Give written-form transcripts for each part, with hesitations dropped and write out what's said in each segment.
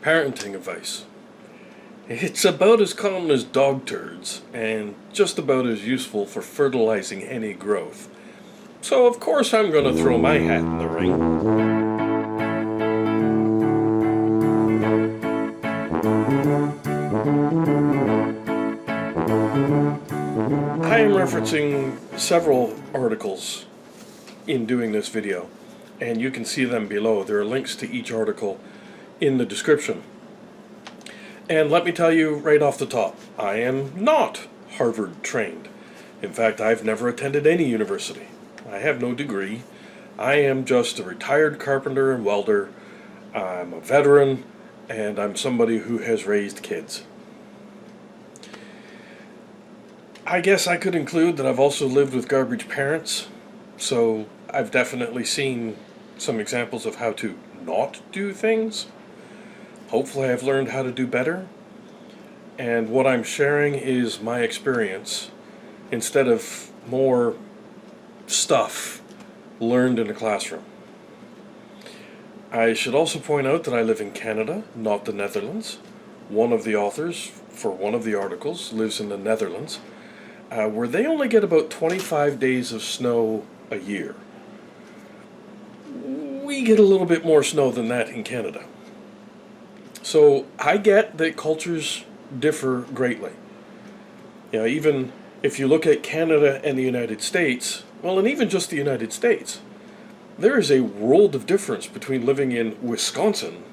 Parenting advice. It's about as common as dog turds, and just about as useful for fertilizing any growth. So of course I'm going to throw my hat in the ring. I am referencing several articles in doing this video, and you can see them below. There are links to each article in the description. And let me tell you right off the top, I am not Harvard trained. In fact, I've never attended any university. I have no degree. I am just a retired carpenter and welder. I'm a veteran, and I'm somebody who has raised kids. I guess I could include that I've also lived with garbage parents, so I've definitely seen some examples of how to not do things. Hopefully I've learned how to do better, and what I'm sharing is my experience instead of more stuff learned in a classroom. I should also point out that I live in Canada, not the Netherlands. One of the authors for one of the articles lives in the Netherlands, where they only get about 25 days of snow a year. We get a little bit more snow than that in Canada. So I get that cultures differ greatly. You know, even if you look at Canada and the United States, well, and even just the United States, there is a world of difference between living in Wisconsin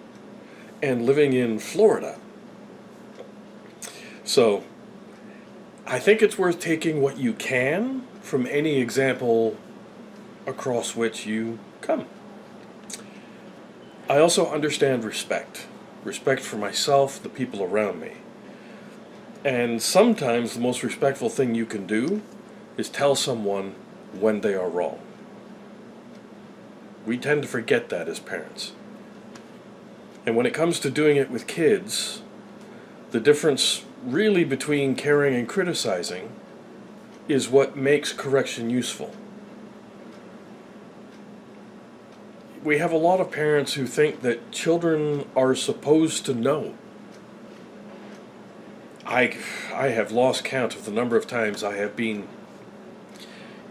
and living in Florida. So I think it's worth taking what you can from any example across which you come. I also understand respect. Respect for myself, the people around me. And sometimes the most respectful thing you can do is tell someone when they are wrong. We tend to forget that as parents. And when it comes to doing it with kids, the difference really between caring and criticizing is what makes correction useful. We have a lot of parents who think that children are supposed to know. I have lost count of the number of times I have been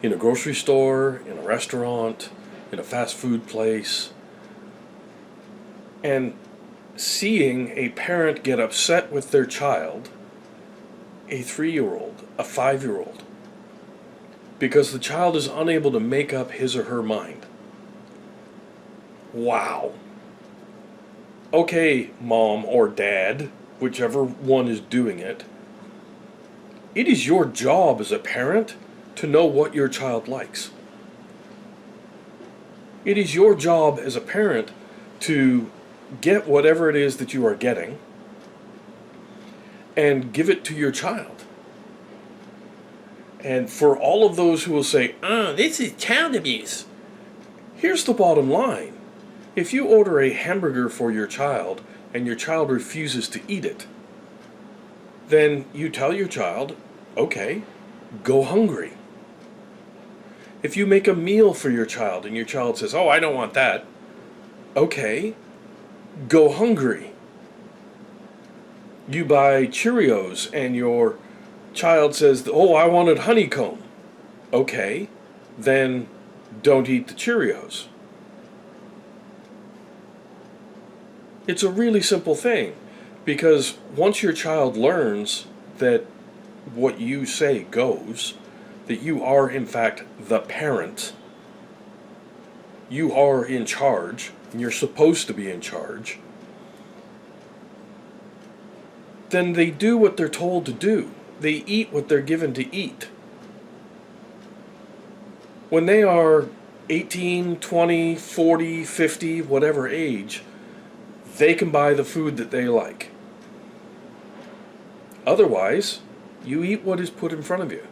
in a grocery store, in a restaurant, in a fast food place, and seeing a parent get upset with their child, a 3-year-old, a 5-year-old, because the child is unable to make up his or her mind. Wow. Okay, mom or dad, whichever one is doing it, it is your job as a parent to know what your child likes. It is your job as a parent to get whatever it is that you are getting and give it to your child. And for all of those who will say, this is child abuse, here's the bottom line. If you order a hamburger for your child and your child refuses to eat it, then you tell your child, okay, go hungry. If you make a meal for your child and your child says, I don't want that, okay, go hungry. You buy Cheerios and your child says, I wanted honeycomb. Okay, then don't eat the Cheerios. It's a really simple thing, because once your child learns that what you say goes, that you are in fact the parent, you are in charge, and you're supposed to be in charge, then they do what they're told to do. They eat what they're given to eat. When they are 18, 20, 40, 50, whatever age, they can buy the food that they like. Otherwise, you eat what is put in front of you.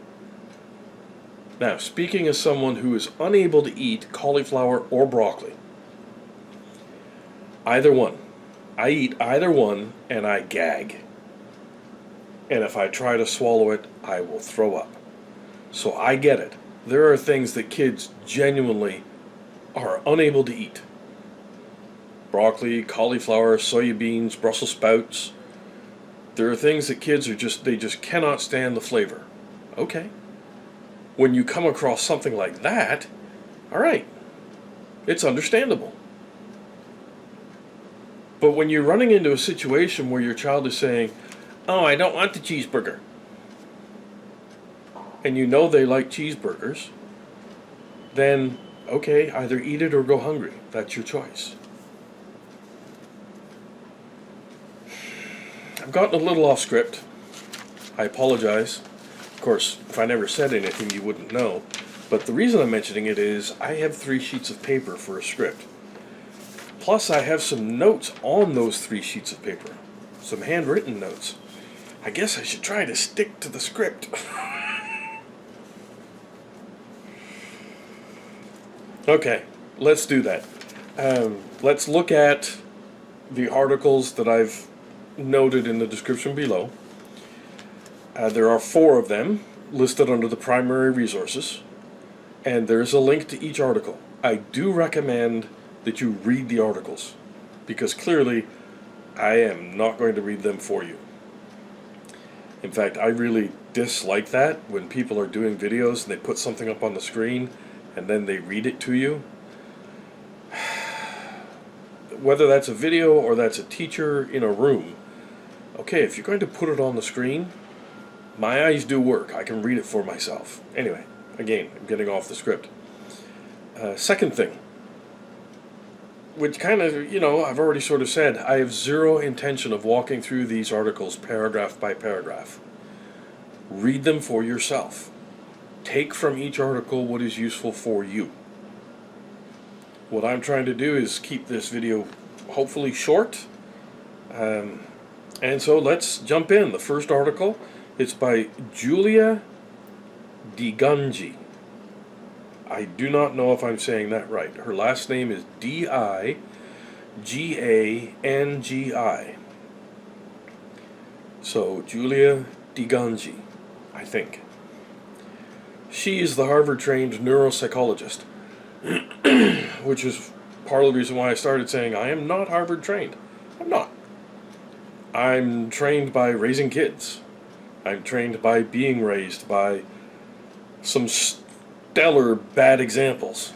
Now, speaking as someone who is unable to eat cauliflower or broccoli, either one. I eat either one and I gag. And if I try to swallow it, I will throw up. So I get it. There are things that kids genuinely are unable to eat. broccoli, cauliflower, soybeans, Brussels sprouts. There are things that kids they just cannot stand the flavor. Okay. When you come across something like that, all right, it's understandable. But when you're running into a situation where your child is saying, oh, I don't want the cheeseburger, and you know they like cheeseburgers, then, okay, either eat it or go hungry. That's your choice. I've gotten a little off script. I apologize. Of course, if I never said anything, you wouldn't know. But the reason I'm mentioning it is I have 3 sheets of paper for a script. Plus, I have some notes on those 3 sheets of paper. Some handwritten notes. I guess I should try to stick to the script. Okay, let's do that. Let's look at the articles that I've noted in the description below. There are 4 of them listed under the primary resources, and there's a link to each article. I do recommend that you read the articles, because clearly I am not going to read them for you. In fact, I really dislike that when people are doing videos and they put something up on the screen and then they read it to you. Whether that's a video or that's a teacher in a room, okay, if you're going to put it on the screen, my eyes do work. I can read it for myself. Anyway, again, I'm getting off the script. Second thing, which kind of, I've already sort of said, I have zero intention of walking through these articles paragraph by paragraph. Read them for yourself. Take from each article what is useful for you. What I'm trying to do is keep this video hopefully short. And so let's jump in. The first article, it's by Julia DiGangi. I do not know if I'm saying that right. Her last name is DiGangi. So, Julia DiGangi, I think. She is the Harvard-trained neuropsychologist, which is part of the reason why I started saying I am not Harvard-trained. I'm not. I'm trained by raising kids. I'm trained by being raised by some stellar bad examples.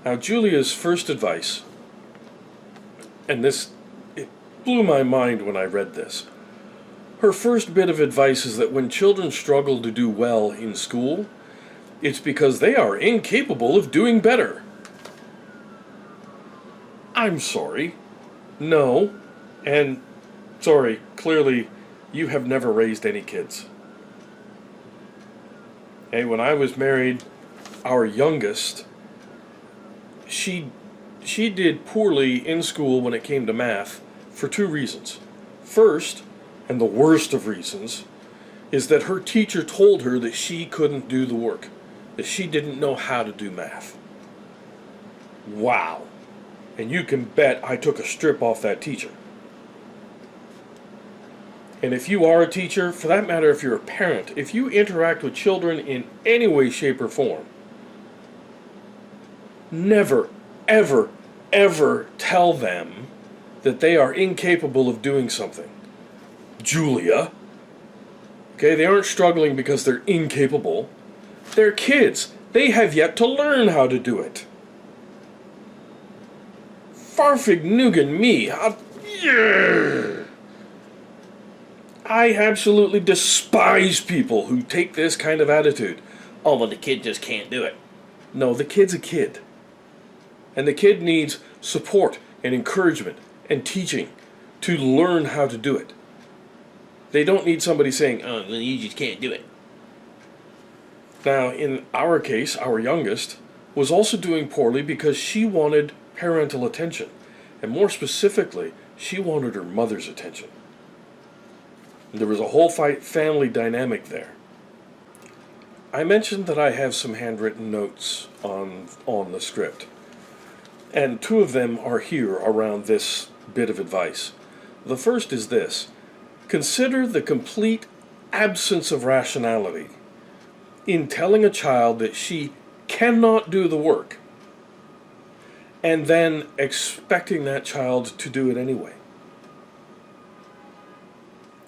Now, Julia's first advice, and it blew my mind when I read this. Her first bit of advice is that when children struggle to do well in school, it's because they are incapable of doing better. I'm sorry. No. And, sorry, clearly, you have never raised any kids. Hey, when I was married, our youngest, she did poorly in school when it came to math for 2 reasons. First, and the worst of reasons, is that her teacher told her that she couldn't do the work, that she didn't know how to do math. Wow. And you can bet I took a strip off that teacher. And if you are a teacher, for that matter, if you're a parent, if you interact with children in any way, shape, or form, never, ever, ever tell them that they are incapable of doing something. Julia. Okay, they aren't struggling because they're incapable. They're kids. They have yet to learn how to do it. Farfig me. I absolutely despise people who take this kind of attitude. Oh, well, the kid just can't do it. No, the kid's a kid. And the kid needs support and encouragement and teaching to learn how to do it. They don't need somebody saying, oh, well, you just can't do it. Now, in our case, our youngest was also doing poorly because she wanted parental attention. And more specifically, she wanted her mother's attention. And there was a whole family dynamic there. I mentioned that I have some handwritten notes on the script. And 2 of them are here around this bit of advice. The first is this. Consider the complete absence of rationality in telling a child that she cannot do the work, and then expecting that child to do it anyway.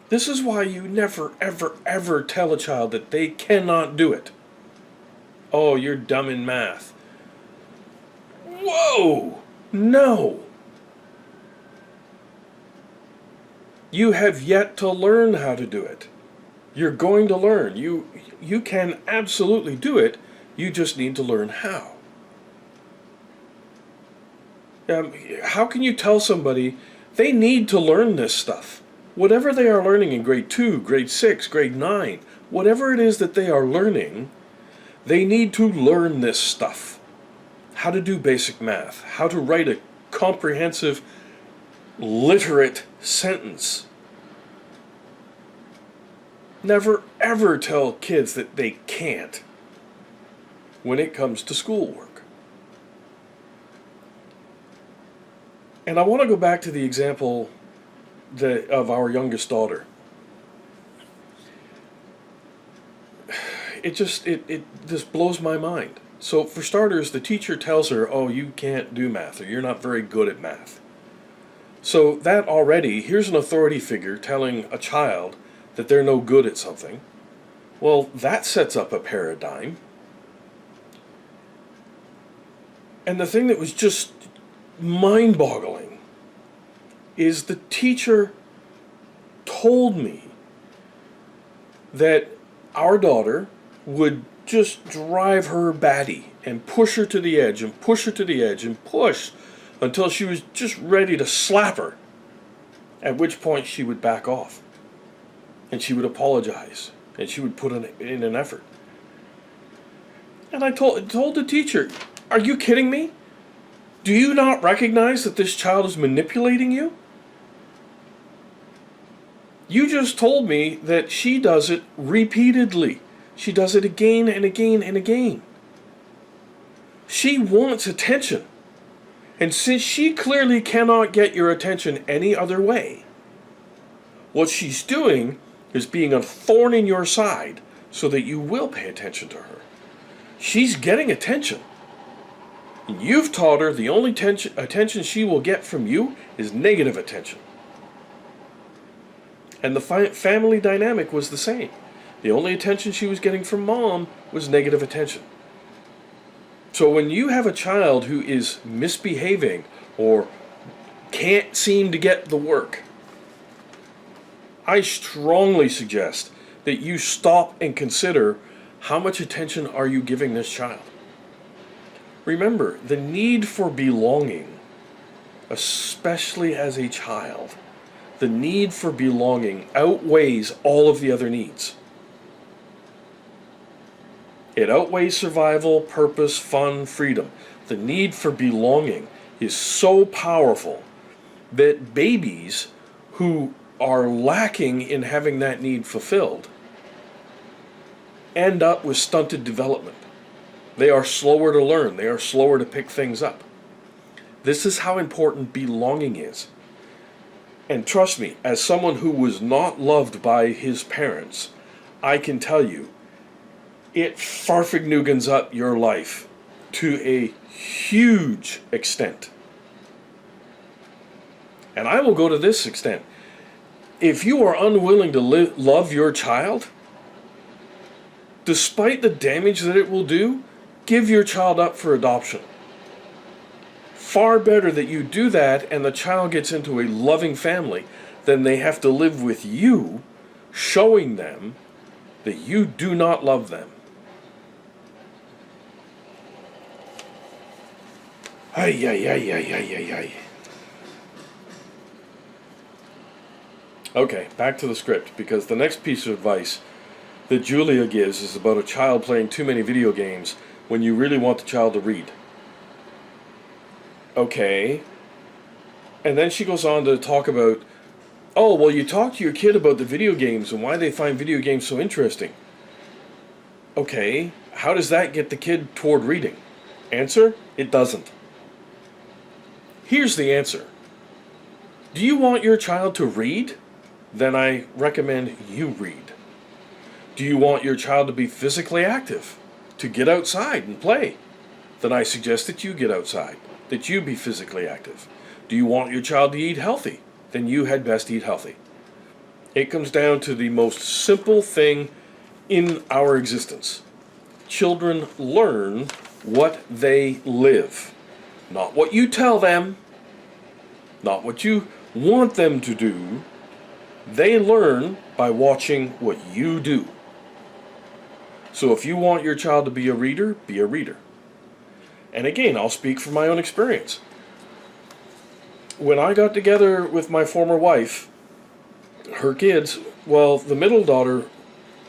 This is why you never, ever, ever tell a child that they cannot do it. Oh, you're dumb in math. Whoa! No! You have yet to learn how to do it. You're going to learn. You can absolutely do it. You just need to learn how. How can you tell somebody they need to learn this stuff? Whatever they are learning in grade 2, grade 6, grade 9, whatever it is that they are learning, they need to learn this stuff. How to do basic math, how to write a comprehensive, literate sentence. Never ever tell kids that they can't when it comes to schoolwork. And I want to go back to the example of our youngest daughter. It just blows my mind. So for starters, the teacher tells her, oh, you can't do math, or you're not very good at math. So that already, here's an authority figure telling a child that they're no good at something. Well, that sets up a paradigm. And the thing that was just mind-boggling is the teacher told me that our daughter would just drive her batty and push her to the edge and push her to the edge and push until she was just ready to slap her, at which point she would back off and she would apologize and she would put in an effort. And I told the teacher, are you kidding me? Do you not recognize that this child is manipulating you? You just told me that she does it repeatedly. She does it again and again and again. She wants attention. And since she clearly cannot get your attention any other way, what she's doing is being a thorn in your side so that you will pay attention to her. She's getting attention. And you've taught her the only attention she will get from you is negative attention. And the family dynamic was the same. The only attention she was getting from mom was negative attention. So when you have a child who is misbehaving or can't seem to get the work, I strongly suggest that you stop and consider how much attention are you giving this child. Remember, the need for belonging, especially as a child, the need for belonging outweighs all of the other needs. It outweighs survival, purpose, fun, freedom. The need for belonging is so powerful that babies who are lacking in having that need fulfilled end up with stunted development. They are slower to learn. They are slower to pick things up. This is how important belonging is. And trust me, as someone who was not loved by his parents, I can tell you, it farfignugans up your life to a huge extent. And I will go to this extent. If you are unwilling to love your child, despite the damage that it will do, give your child up for adoption. Far better that you do that and the child gets into a loving family than they have to live with you, showing them that you do not love them. Ay, ay, ay, ay, ay, ay, ay. Okay, back to the script, because the next piece of advice that Julia gives is about a child playing too many video games when you really want the child to read. Okay. And then she goes on to talk about, oh, well, you talk to your kid about the video games and why they find video games so interesting. Okay, how does that get the kid toward reading? Answer, it doesn't. Here's the answer. Do you want your child to read? Then I recommend you read. Do you want your child to be physically active, to get outside and play? Then I suggest that you get outside. that you be physically active. Do you want your child to eat healthy? Then you had best eat healthy. It comes down to the most simple thing in our existence. Children learn what they live. Not what you tell them, not what you want them to do. They learn by watching what you do. So if you want your child to be a reader, be a reader. And again, I'll speak from my own experience. When I got together with my former wife, her kids, well, the middle daughter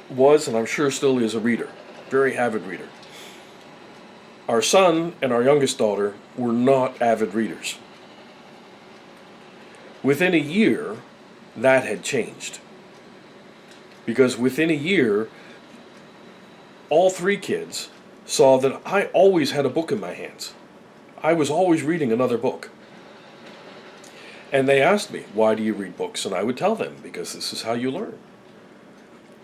was, and I'm sure still is, a reader. Very avid reader. Our son and our youngest daughter were not avid readers. Within a year, that had changed. Because within a year, all three kids saw that I always had a book in my hands. I was always reading another book. And they asked me, why do you read books? And I would tell them, because this is how you learn.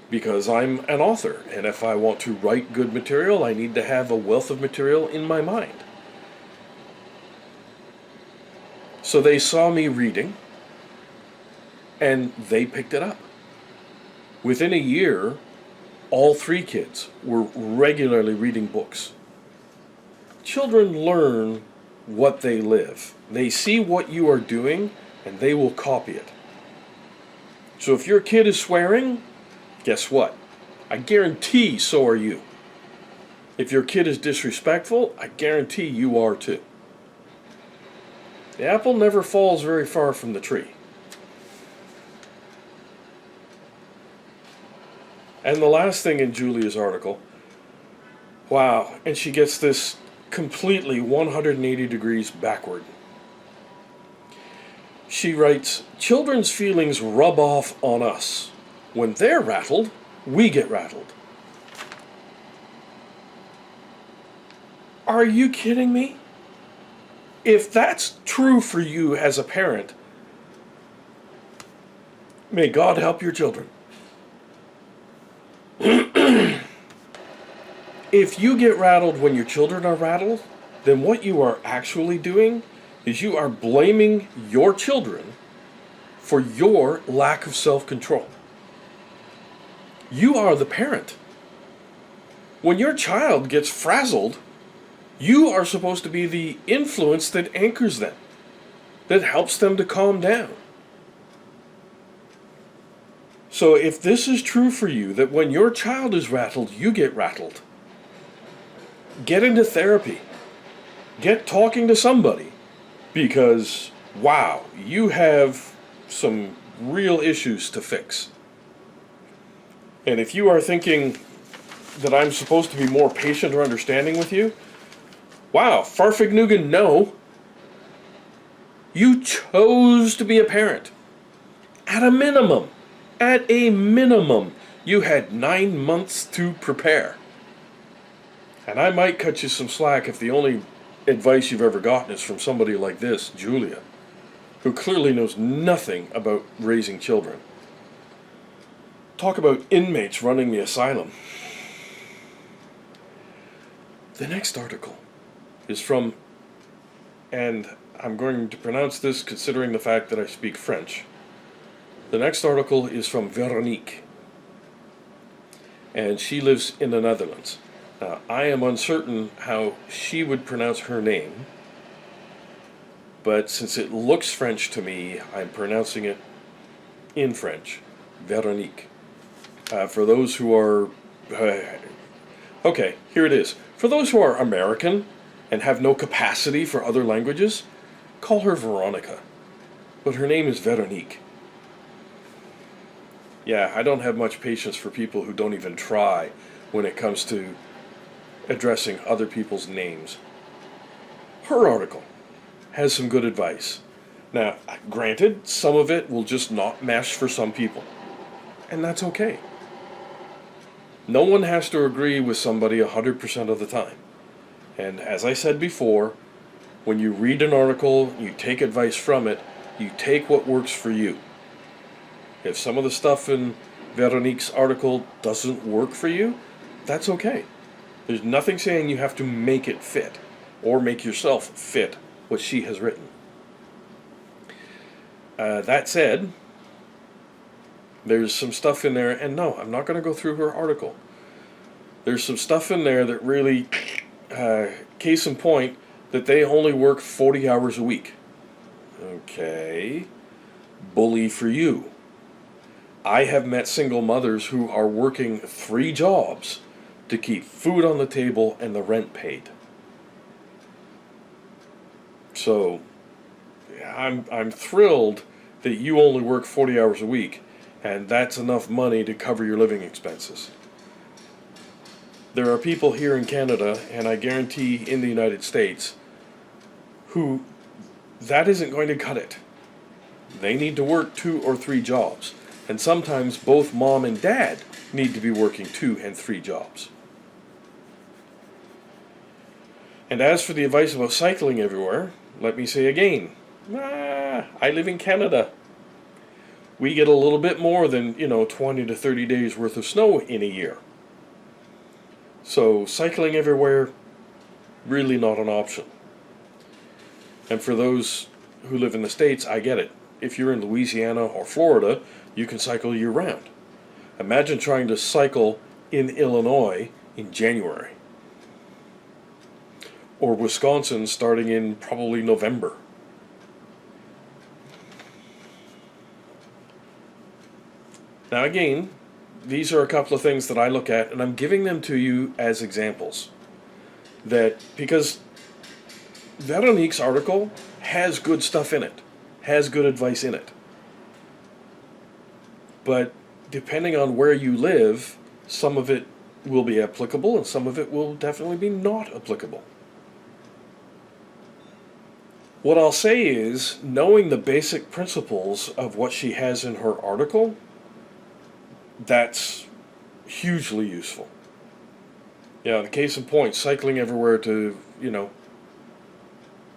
Because I'm an author, and if I want to write good material, I need to have a wealth of material in my mind. So they saw me reading, and they picked it up. Within a year, all three kids were regularly reading books. Children learn what they live. They see what you are doing, and they will copy it. So if your kid is swearing, guess what? I guarantee so are you. If your kid is disrespectful, I guarantee you are too. The apple never falls very far from the tree. And the last thing in Julia's article, wow, and she gets this completely 180 degrees backward. She writes, children's feelings rub off on us. When they're rattled, we get rattled. Are you kidding me? If that's true for you as a parent, may God help your children. If you get rattled when your children are rattled, then what you are actually doing is you are blaming your children for your lack of self-control. You are the parent. When your child gets frazzled, you are supposed to be the influence that anchors them, that helps them to calm down. So if this is true for you, that when your child is rattled, you get rattled, get into therapy. Get talking to somebody. Because, wow, you have some real issues to fix. And if you are thinking that I'm supposed to be more patient or understanding with you, wow, Farfignugan, no. You chose to be a parent. At a minimum, you had 9 months to prepare. And I might cut you some slack if the only advice you've ever gotten is from somebody like this, Julia, who clearly knows nothing about raising children. Talk about inmates running the asylum. The next article is from, and I'm going to pronounce this considering the fact that I speak French. The next article is from Veronique, and she lives in the Netherlands. Now, I am uncertain how she would pronounce her name, but since it looks French to me, I'm pronouncing it in French, Veronique. For those who are... okay, here it is. For those who are American and have no capacity for other languages, call her Veronica. But her name is Veronique. Yeah, I don't have much patience for people who don't even try when it comes to addressing other people's names. Her article has some good advice. Now, granted, some of it will just not mesh for some people, and that's okay. No one has to agree with somebody 100% of the time. And as I said before, when you read an article, you take advice from it, you take what works for you. If some of the stuff in Veronique's article doesn't work for you, that's okay. There's nothing saying you have to make it fit, or make yourself fit what she has written. That said, there's some stuff in there, and no, I'm not going to go through her article. There's some stuff in there that really, case in point, that they only work 40 hours a week. Okay, bully for you. I have met single mothers who are working 3 jobs to keep food on the table and the rent paid. So, I'm thrilled that you only work 40 hours a week, and that's enough money to cover your living expenses. There are people here in Canada, and I guarantee in the United States, who that isn't going to cut it. They need to work 2 or 3 jobs, and sometimes both mom and dad need to be working 2 and 3 jobs. And as for the advice about cycling everywhere, let me say again, I live in Canada. We get a little bit more than, 20 to 30 days worth of snow in a year. So cycling everywhere, really not an option. And for those who live in the States, I get it. If you're in Louisiana or Florida, you can cycle year-round. Imagine trying to cycle in Illinois in January. Or Wisconsin starting in probably November. Now again, these are a couple of things that I look at, and I'm giving them to you as examples. Because Veronique's article has good stuff in it, has good advice in it. But depending on where you live, some of it will be applicable and some of it will definitely be not applicable. What I'll say is, knowing the basic principles of what she has in her article, that's hugely useful. The case in point, cycling everywhere to,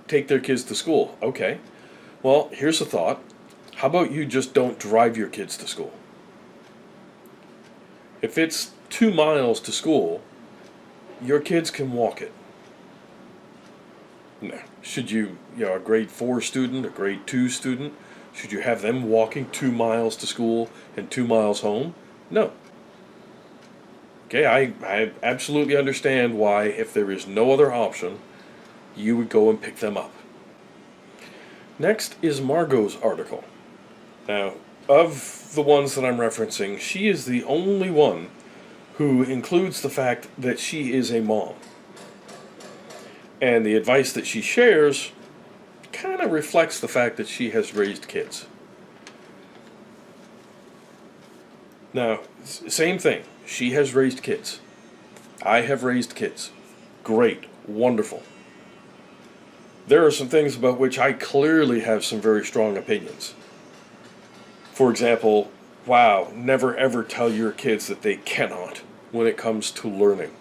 take their kids to school. Okay, well, here's a thought. How about you just don't drive your kids to school? If it's 2 miles to school, your kids can walk it. Now, should you, a grade 4 student, a grade 2 student, should you have them walking 2 miles to school and 2 miles home? No. Okay, I absolutely understand why, if there is no other option, you would go and pick them up. Next is Margot's article. Now, of the ones that I'm referencing, she is the only one who includes the fact that she is a mom. And the advice that she shares kind of reflects the fact that she has raised kids. Now, same thing. She has raised kids. I have raised kids. Great. Wonderful. There are some things about which I clearly have some very strong opinions. For example, wow, never ever tell your kids that they cannot when it comes to learning.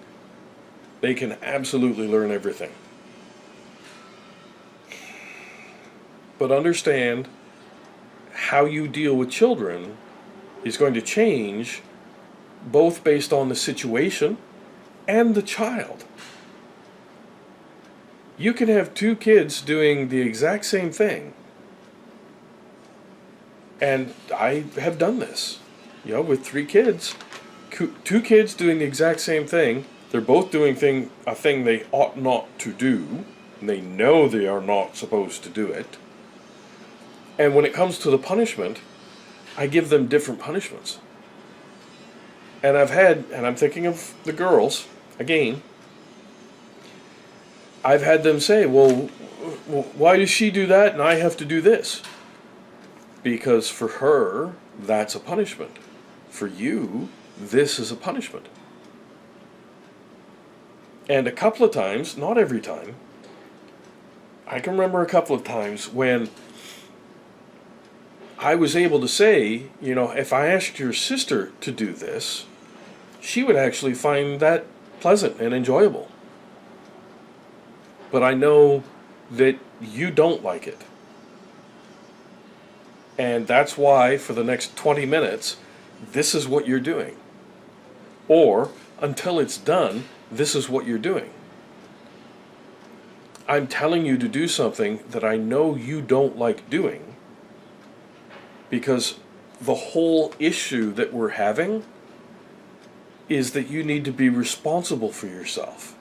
They can absolutely learn everything. But understand how you deal with children is going to change both based on the situation and the child. You can have 2 kids doing the exact same thing. And I have done this, with 3 kids. 2 kids doing the exact same thing. They're both doing a thing they ought not to do. And they know they are not supposed to do it. And when it comes to the punishment, I give them different punishments. And I'm thinking of the girls, again, I've had them say, well, why does she do that and I have to do this? Because for her, that's a punishment. For you, this is a punishment. And a couple of times, not every time, I can remember a couple of times when I was able to say, if I asked your sister to do this, she would actually find that pleasant and enjoyable. But I know that you don't like it. And that's why, for the next 20 minutes, this is what you're doing. Or, until it's done, this is what you're doing. I'm telling you to do something that I know you don't like doing, because the whole issue that we're having is that you need to be responsible for yourself.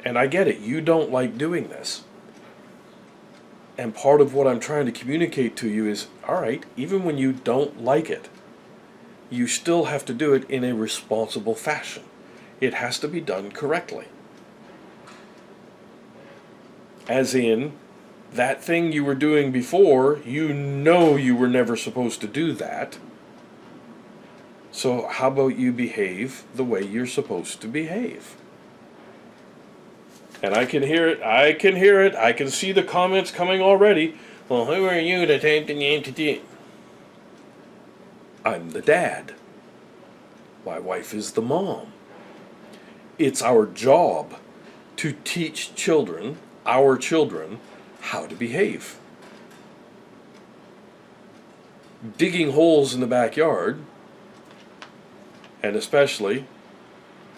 And I get it, you don't like doing this. And part of what I'm trying to communicate to you is, all right, even when you don't like it, you still have to do it in a responsible fashion. It has to be done correctly. As in, that thing you were doing before, you know you were never supposed to do that. So how about you behave the way you're supposed to behave? And I can hear it, I can see the comments coming already. Well, who are you to take the name to do? I'm the dad. My wife is the mom. It's our job to teach children, our children, how to behave. Digging holes in the backyard, and especially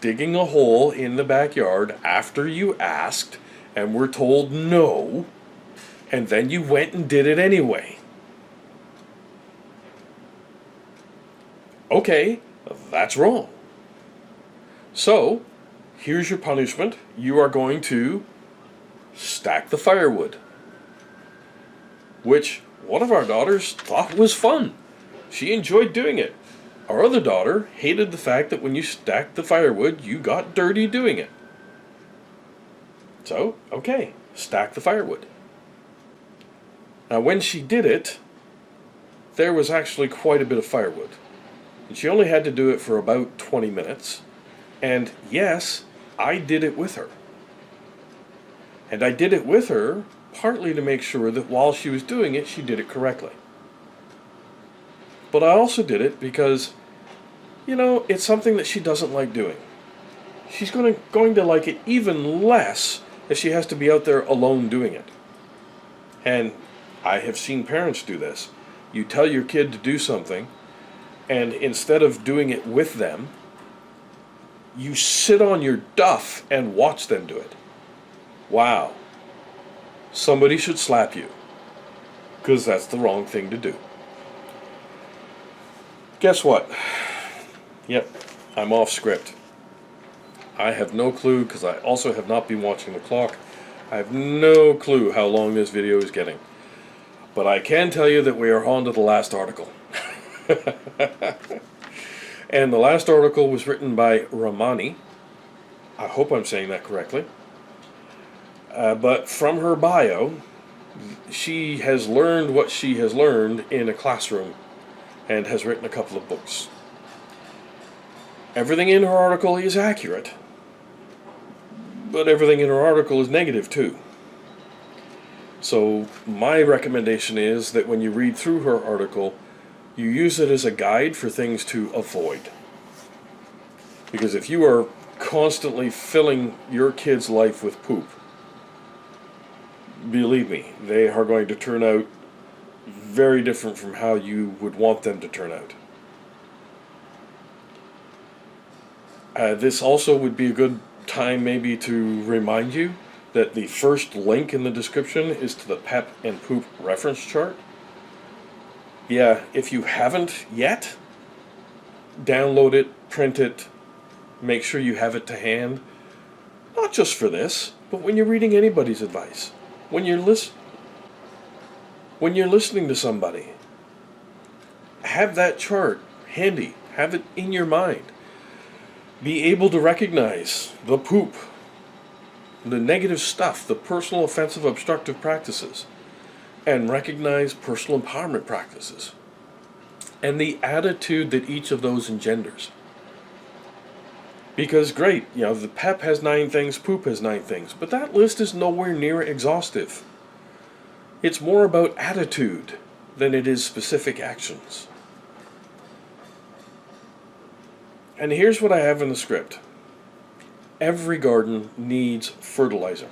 digging a hole in the backyard after you asked and were told no, and then you went and did it anyway. Okay, that's wrong. So, here's your punishment. You are going to stack the firewood, which one of our daughters thought was fun. She enjoyed doing it. Our other daughter hated the fact that when you stacked the firewood, you got dirty doing it. So, okay, stack the firewood. Now, when she did it, there was actually quite a bit of firewood. And she only had to do it for about 20 minutes. And yes, I did it with her. And I did it with her partly to make sure that while she was doing it, she did it correctly. But I also did it because, you know, it's something that she doesn't like doing. She's going to like it even less if she has to be out there alone doing it. And I have seen parents do this. You tell your kid to do something, and instead of doing it with them, you sit on your duff and watch them do it. Wow. Somebody should slap you, because that's the wrong thing to do. Guess what? Yep, I'm off script. I have no clue, because I also have not been watching the clock. I have no clue how long this video is getting. But I can tell you that we are on to the last article. And the last article was written by Ramani. I hope I'm saying that correctly. But from her bio, she has learned what she has learned in a classroom and has written a couple of books. Everything in her article is accurate, but everything in her article is negative too. So my recommendation is that when you read through her article, you use it as a guide for things to avoid. Because if you are constantly filling your kid's life with poop, believe me, they are going to turn out very different from how you would want them to turn out. This also would be a good time maybe to remind you that the first link in the description is to the PEP and POOP reference chart. Yeah, if you haven't yet, download it, print it, make sure you have it to hand. Not just for this, but when you're reading anybody's advice. When you're listening to somebody, have that chart handy. Have it in your mind. Be able to recognize the poop, the negative stuff, the personal offensive obstructive practices, and recognize personal empowerment practices, and the attitude that each of those engenders. Because great, you know, the PEP has 9 things, POOP has 9 things, but that list is nowhere near exhaustive. It's more about attitude than it is specific actions. And here's what I have in the script. Every garden needs fertilizer.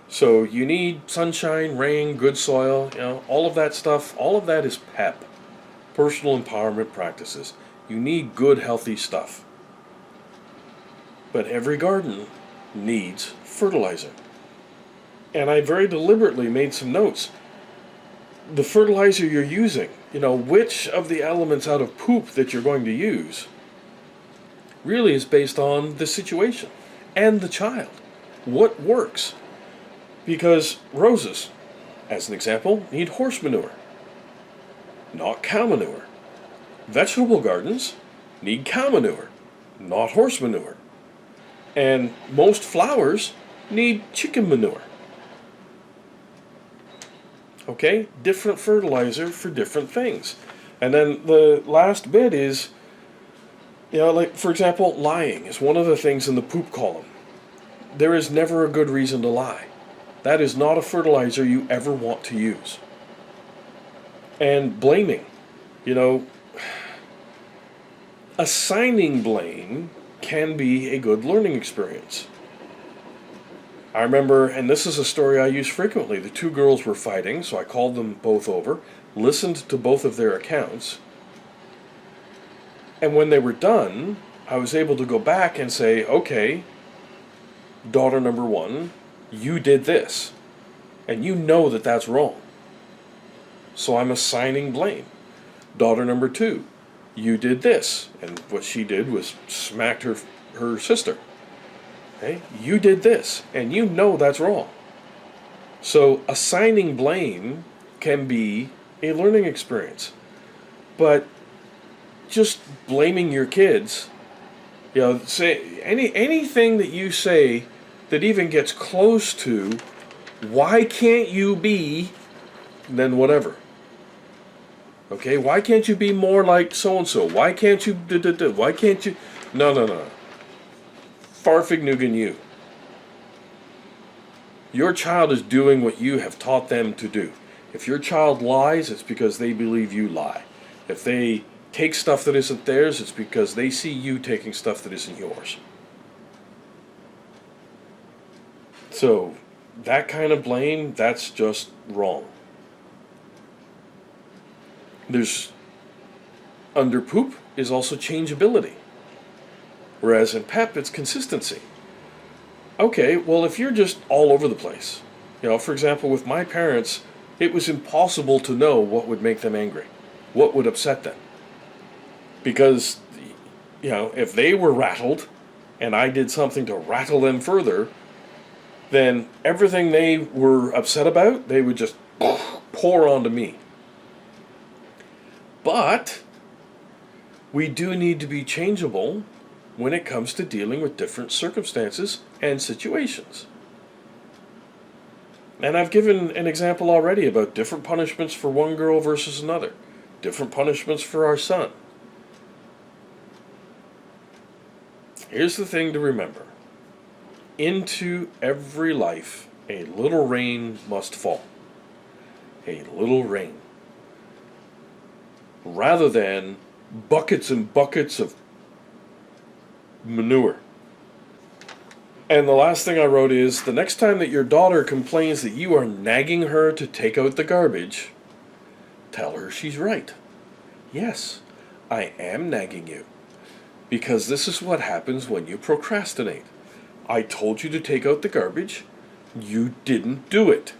So you need sunshine, rain, good soil, you know, all of that stuff, all of that is PEP, personal empowerment practices. You need good, healthy stuff. But every garden needs fertilizer. And I very deliberately made some notes. The fertilizer you're using, which of the elements out of poop that you're going to use really is based on the situation and the child. What works? Because roses, as an example, need horse manure, not cow manure. Vegetable gardens need cow manure, not horse manure. And most flowers need chicken manure. Okay? Different fertilizer for different things. And then the last bit is, like, for example, lying is one of the things in the poop column. There is never a good reason to lie. That is not a fertilizer you ever want to use. And blaming. Assigning blame can be a good learning experience. I remember, and this is a story I use frequently, the two girls were fighting, so I called them both over, listened to both of their accounts, and when they were done, I was able to go back and say, okay, daughter number one, you did this, and you know that that's wrong. So I'm assigning blame. Daughter number two, you did this, and what she did was smacked her sister. Okay? You did this, and you know that's wrong. So assigning blame can be a learning experience. But just blaming your kids, say anything that you say that even gets close to, why can't you be, then whatever. Okay, why can't you be more like so-and-so? Why can't you Why can't you? No. Farfig Nugan you. Your child is doing what you have taught them to do. If your child lies, it's because they believe you lie. If they take stuff that isn't theirs, it's because they see you taking stuff that isn't yours. So, that kind of blame, that's just wrong. Under poop is also changeability. Whereas in PEP, it's consistency. Okay, well, if you're just all over the place, for example, with my parents, it was impossible to know what would make them angry, what would upset them. Because, if they were rattled and I did something to rattle them further, then everything they were upset about, they would just pour onto me. But we do need to be changeable when it comes to dealing with different circumstances and situations. And I've given an example already about different punishments for one girl versus another, different punishments for our son. Here's the thing to remember. Into every life, a little rain must fall. A little rain. Rather than buckets and buckets of manure. And the last thing I wrote is, the next time that your daughter complains that you are nagging her to take out the garbage, tell her she's right. Yes, I am nagging you. Because this is what happens when you procrastinate. I told you to take out the garbage. You didn't do it.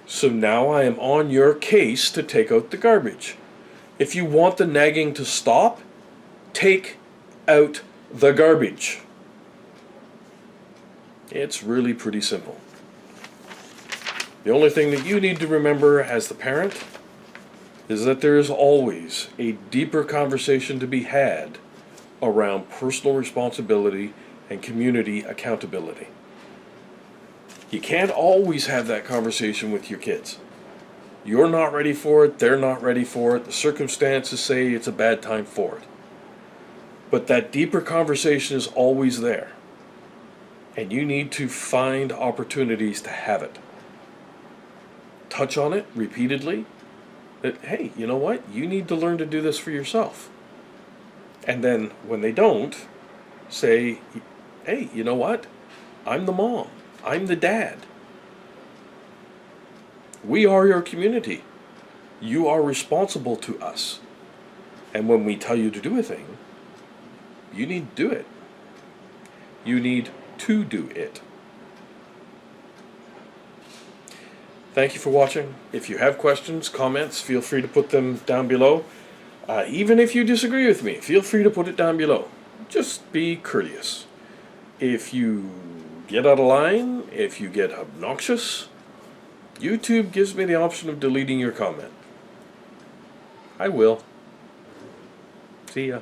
So now I am on your case to take out the garbage. If you want the nagging to stop, take out the garbage. It's really pretty simple. The only thing that you need to remember as the parent is that there is always a deeper conversation to be had around personal responsibility and community accountability. You can't always have that conversation with your kids. You're not ready for it, they're not ready for it, the circumstances say it's a bad time for it. But that deeper conversation is always there. And you need to find opportunities to have it. Touch on it repeatedly. That, hey, you know what? You need to learn to do this for yourself. And then when they don't, say, hey, you know what? I'm the mom. I'm the dad. We are your community. You are responsible to us. And when we tell you to do a thing, you need to do it. You need to do it. Thank you for watching. If you have questions, comments, feel free to put them down below. Even if you disagree with me, feel free to put it down below. Just be courteous. If you get out of line, if you get obnoxious, YouTube gives me the option of deleting your comment. I will. See ya.